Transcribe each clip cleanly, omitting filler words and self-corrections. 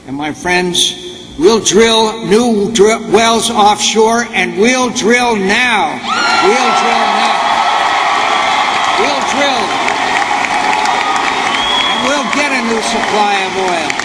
And my friends, we'll drill new wells offshore, and we'll drill now. We'll drill now. We'll drill. And we'll get a new supply of oil.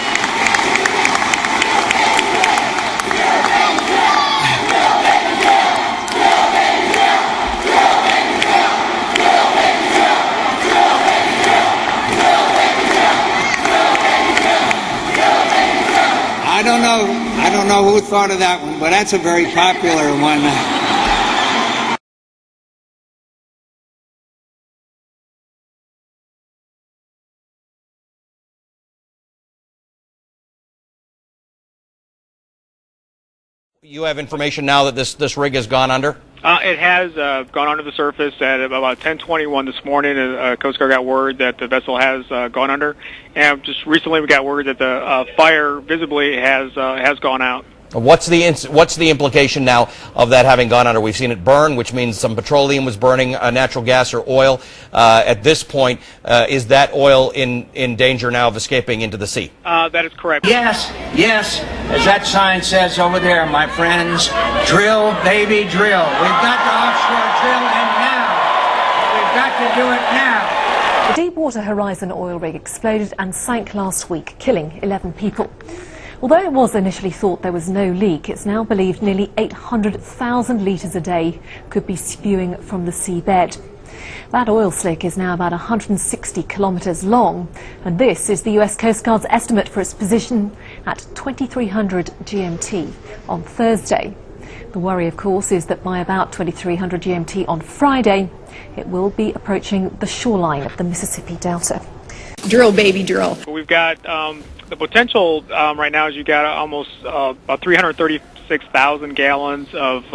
I don't know who thought of that one, but that's a very popular one. You have information now that this rig has gone under? It has gone under the surface at about 10:21 this morning. Coast Guard got word that the vessel has gone under, and just recently we got word that the fire visibly has gone out. What's the implication now of that having gone under? We've seen it burn, which means some petroleum was burning, natural gas or oil. At this point, is that oil in danger now of escaping into the sea? That is correct. Yes, as that sign says over there, my friends, drill, baby, drill. We've got to offshore drill, and now. We've got to do it now. The Deepwater Horizon oil rig exploded and sank last week, killing 11 people. Although it was initially thought there was no leak, it's now believed nearly 800,000 litres a day could be spewing from the seabed. That oil slick is now about 160 kilometres long, and this is the US Coast Guard's estimate for its position at 2300 GMT on Thursday. The worry, of course, is that by about 2300 GMT on Friday, it will be approaching the shoreline of the Mississippi Delta. Drill, baby, drill. We've got the potential right now is you got almost about 336,000 gallons of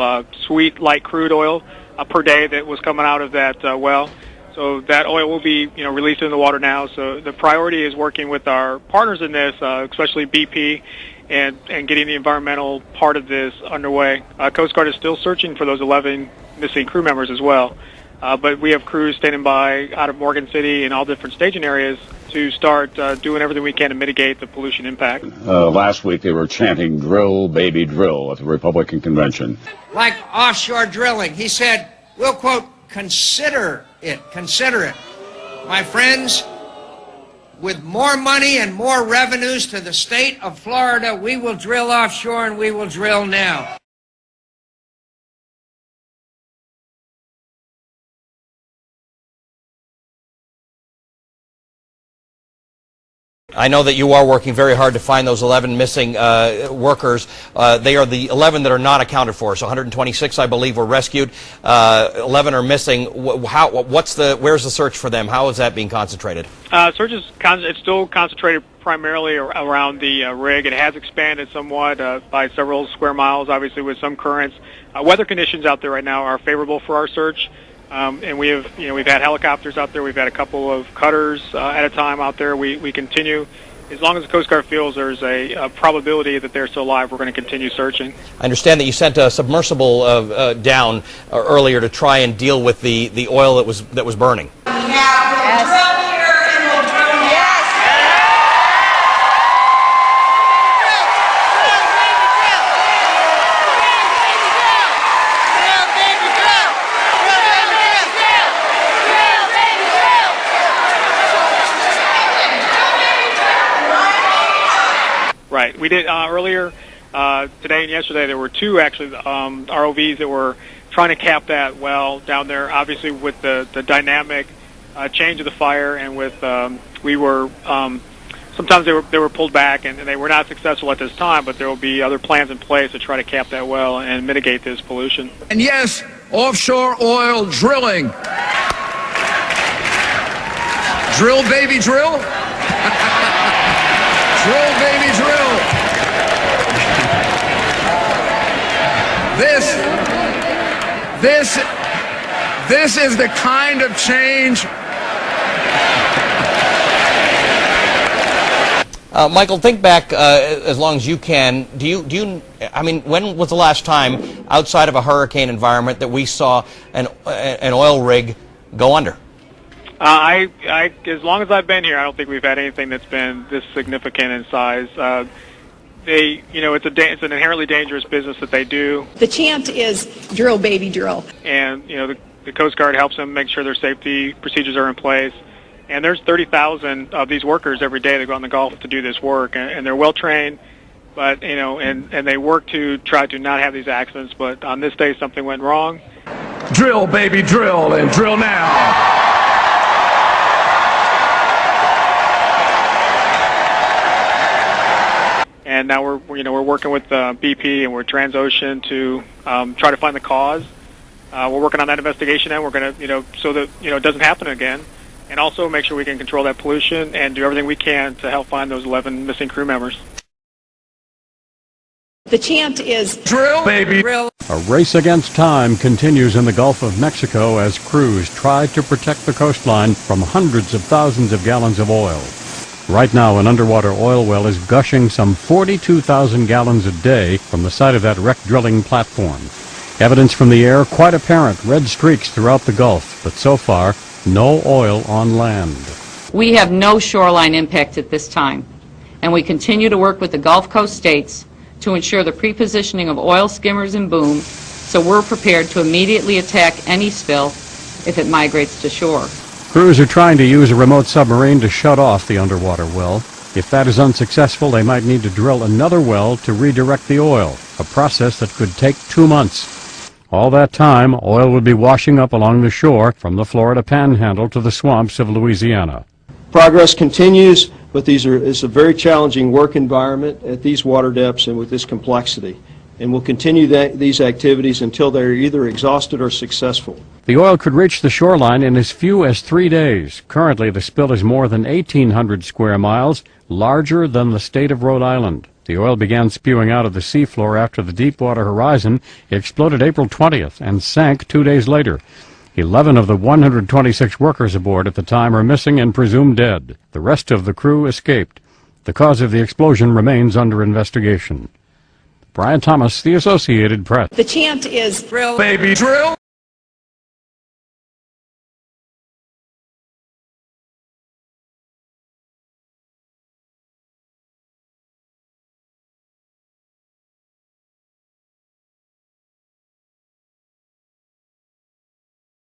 sweet light crude oil per day that was coming out of that well. So that oil will be released in the water now. So the priority is working with our partners in this, especially BP, and getting the environmental part of this underway. Coast Guard is still searching for those 11 missing crew members as well. But we have crews standing by out of Morgan City and all different staging areas to start doing everything we can to mitigate the pollution impact. Last week they were chanting drill, baby, drill at the Republican convention. Like offshore drilling, he said, we'll, quote, consider it. My friends, with more money and more revenues to the state of Florida, we will drill offshore, and we will drill now. I know that you are working very hard to find those 11 missing workers. They are the 11 that are not accounted for. So 126, I believe, were rescued. 11 are missing. Where's the search for them? How is that being concentrated? Search is it's still concentrated primarily around the rig. It has expanded somewhat by several square miles, obviously with some currents. Weather conditions out there right now are favorable for our search. And we've had helicopters out there. We've had a couple of cutters at a time out there. We continue. As long as the Coast Guard feels there's a probability that they're still alive, we're going to continue searching. I understand that you sent a submersible down earlier to try and deal with the oil that was burning. Right. We did earlier today and yesterday. There were two actually ROVs that were trying to cap that well down there. Obviously, with the dynamic change of the fire, and with sometimes they were pulled back and they were not successful at this time. But there will be other plans in place to try to cap that well and mitigate this pollution. And yes, offshore oil drilling. Drill, baby, drill. Drill, baby, drill. This is the kind of change. Michael, think back as long as you can. I mean, when was the last time outside of a hurricane environment that we saw an oil rig go under? As long as I've been here, I don't think we've had anything that's been this significant in size. it's an inherently dangerous business that they do. The chant is drill, baby, drill. And, the Coast Guard helps them make sure their safety procedures are in place. And there's 30,000 of these workers every day that go on the Gulf to do this work, and they're well trained, but and they work to try to not have these accidents. But on this day, something went wrong. Drill, baby, drill, and drill now. And now we're working with BP and we're Transocean to try to find the cause. We're working on that investigation, and we're going to so that it doesn't happen again, and also make sure we can control that pollution and do everything we can to help find those 11 missing crew members. The chant is drill, baby, Drill. A race against time continues in the Gulf of Mexico as crews try to protect the coastline from hundreds of thousands of gallons of oil. Right now, an underwater oil well is gushing some 42,000 gallons a day from the side of that wrecked drilling platform. Evidence from the air quite apparent, red streaks throughout the Gulf, but so far, no oil on land. We have no shoreline impact at this time, and we continue to work with the Gulf Coast states to ensure the pre-positioning of oil skimmers and booms, so we're prepared to immediately attack any spill if it migrates to shore. Crews are trying to use a remote submarine to shut off the underwater well. If that is unsuccessful, they might need to drill another well to redirect the oil, a process that could take 2 months. All that time, oil would be washing up along the shore from the Florida Panhandle to the swamps of Louisiana. Progress continues, but it's a very challenging work environment at these water depths and with this complexity. And we'll continue these activities until they're either exhausted or successful. The oil could reach the shoreline in as few as 3 days. Currently, the spill is more than 1,800 square miles, larger than the state of Rhode Island. The oil began spewing out of the seafloor after the Deepwater Horizon exploded April 20th and sank 2 days later. 11 of the 126 workers aboard at the time are missing and presumed dead. The rest of the crew escaped. The cause of the explosion remains under investigation. Brian Thomas, The Associated Press. the chant is Drill. Baby, drill.